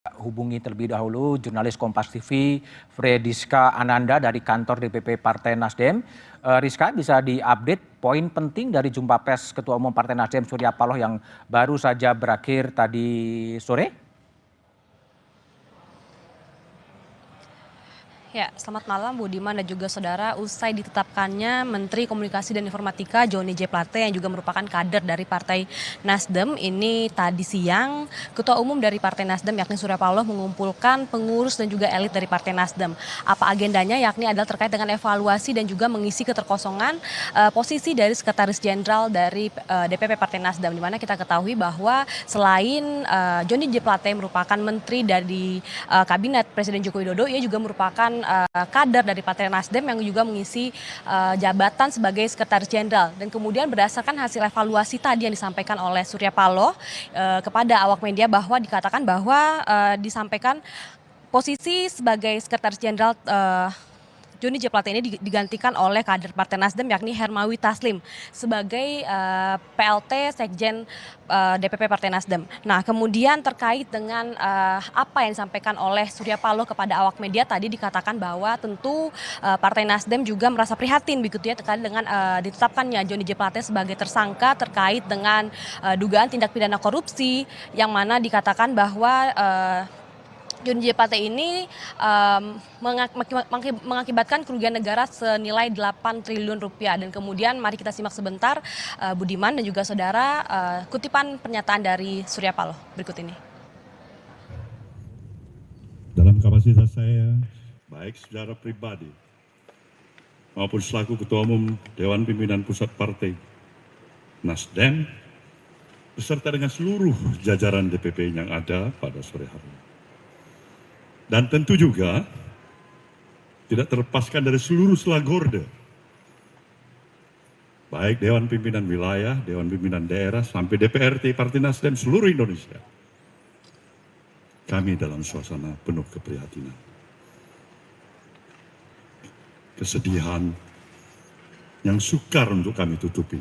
Hubungi terlebih dahulu jurnalis Kompas TV Frediska Ananda dari kantor DPP Partai Nasdem. Rizka, bisa diupdate poin penting dari jumpa pers Ketua Umum Partai Nasdem Surya Paloh yang baru saja berakhir tadi sore? Ya, selamat malam Budiman dan juga saudara. Usai ditetapkannya Menteri Komunikasi dan Informatika Johnny G. Plate yang juga merupakan kader dari Partai Nasdem, ini tadi siang Ketua Umum dari Partai Nasdem yakni Surya Paloh mengumpulkan pengurus dan juga elit dari Partai Nasdem. Apa agendanya? Yakni adalah terkait dengan evaluasi dan juga mengisi keterkosongan posisi dari Sekretaris Jenderal dari DPP Partai Nasdem, di mana kita ketahui bahwa selain Johnny G. Plate merupakan menteri dari Kabinet Presiden Joko Widodo, ia juga merupakan kader dari Partai Nasdem yang juga mengisi jabatan sebagai Sekretaris Jenderal. Dan kemudian berdasarkan hasil evaluasi tadi yang disampaikan oleh Surya Paloh kepada awak media, bahwa dikatakan bahwa disampaikan posisi sebagai Sekretaris Jenderal Johnny G. Plate ini digantikan oleh kader Partai Nasdem yakni Hermawi Taslim sebagai PLT Sekjen DPP Partai Nasdem. Nah, kemudian terkait dengan apa yang disampaikan oleh Surya Paloh kepada awak media tadi, dikatakan bahwa tentu Partai Nasdem juga merasa prihatin begitu ya terkait dengan ditetapkannya Johnny G. Plate sebagai tersangka terkait dengan dugaan tindak pidana korupsi, yang mana dikatakan bahwa Johnny G. Plate ini mengakibatkan kerugian negara senilai 8 triliun rupiah. Dan kemudian mari kita simak sebentar Budiman dan juga saudara kutipan pernyataan dari Surya Paloh berikut ini. Dalam kapasitas saya, baik secara pribadi maupun selaku Ketua Umum Dewan Pimpinan Pusat Partai Nasdem, beserta dengan seluruh jajaran DPP yang ada pada sore hari. Dan tentu juga tidak terlepaskan dari seluruh selagorde, baik Dewan Pimpinan Wilayah, Dewan Pimpinan Daerah, sampai DPRT Partai Nasdem seluruh Indonesia. Kami dalam suasana penuh keprihatinan, kesedihan yang sukar untuk kami tutupi.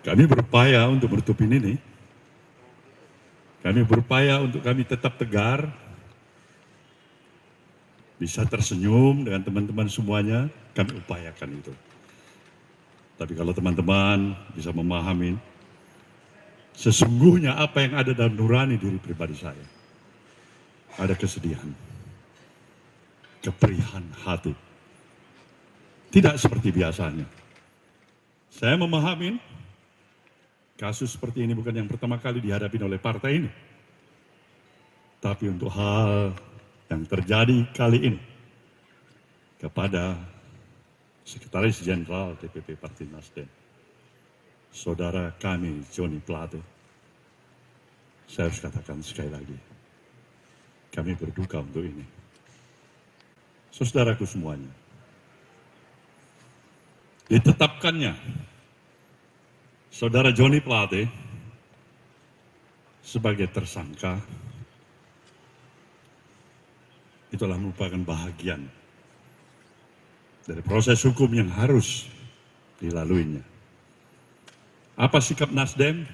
Kami berupaya untuk menutupin ini. Kami berupaya untuk kami tetap tegar, bisa tersenyum dengan teman-teman semuanya, kami upayakan itu. Tapi kalau teman-teman bisa memahami, sesungguhnya apa yang ada dalam nurani diri pribadi saya, ada kesedihan, keperihan hati. Tidak seperti biasanya. Saya memahami kasus seperti ini bukan yang pertama kali dihadapi oleh partai ini. Tapi untuk hal yang terjadi kali ini kepada Sekretaris Jenderal DPP Partai Nasdem, saudara kami Johnny Plate, saya harus katakan sekali lagi, kami berduka untuk ini. Saudaraku semuanya, ditetapkannya saudara Johnny Plate sebagai tersangka itulah merupakan bahagian dari proses hukum yang harus dilaluinya. Apa sikap Nasdem?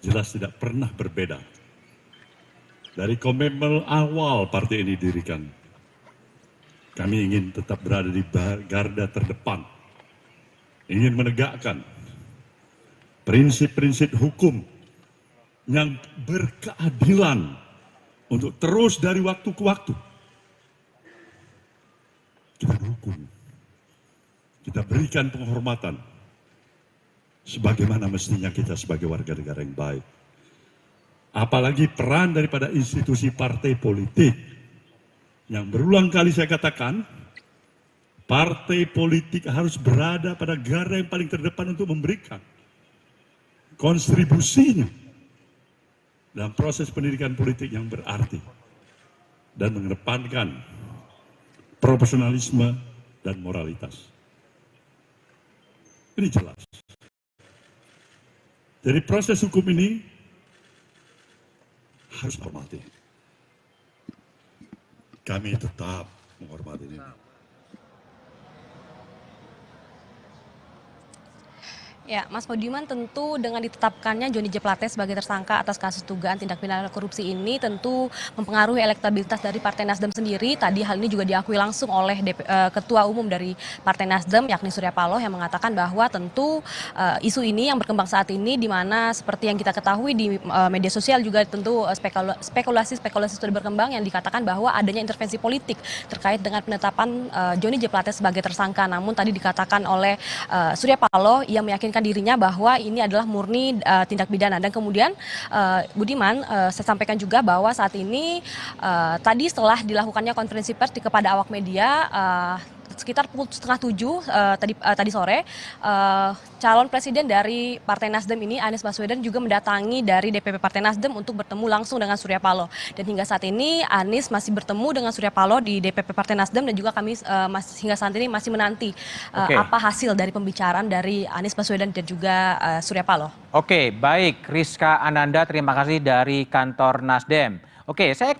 Jelas tidak pernah berbeda. Dari komitmen awal partai ini didirikan, kami ingin tetap berada di garda terdepan, ingin menegakkan prinsip-prinsip hukum yang berkeadilan untuk terus dari waktu ke waktu kita dukung, kita berikan penghormatan sebagaimana mestinya kita sebagai warga negara yang baik. Apalagi peran daripada institusi partai politik yang berulang kali saya katakan, partai politik harus berada pada garda yang paling terdepan untuk memberikan kontribusinya dalam proses pendidikan politik yang berarti dan mengedepankan profesionalisme dan moralitas. Ini jelas. Jadi proses hukum ini harus hormati. Kami tetap menghormati ini. Ya, Mas Budiman, tentu dengan ditetapkannya Johnny G. Plate sebagai tersangka atas kasus dugaan tindak pidana korupsi ini tentu mempengaruhi elektabilitas dari Partai Nasdem sendiri. Tadi hal ini juga diakui langsung oleh Ketua Umum dari Partai Nasdem, yakni Surya Paloh, yang mengatakan bahwa tentu isu ini yang berkembang saat ini, di mana seperti yang kita ketahui di media sosial juga tentu spekulasi-spekulasi sudah berkembang yang dikatakan bahwa adanya intervensi politik terkait dengan penetapan Johnny G. Plate sebagai tersangka. Namun tadi dikatakan oleh Surya Paloh yang meyakinkan dirinya bahwa ini adalah murni tindak pidana. Dan kemudian Budiman, saya sampaikan juga bahwa saat ini tadi setelah dilakukannya konferensi pers kepada awak media sekitar pukul 6:30 tadi sore, calon presiden dari Partai Nasdem ini, Anies Baswedan, juga mendatangi dari DPP Partai Nasdem untuk bertemu langsung dengan Surya Paloh. Dan hingga saat ini Anies masih bertemu dengan Surya Paloh di DPP Partai Nasdem, dan juga kami hingga saat ini masih menanti apa hasil dari pembicaraan dari Anies Baswedan dan juga Surya Paloh. Oke, baik, Rizka Ananda, terima kasih dari kantor Nasdem. Oke, saya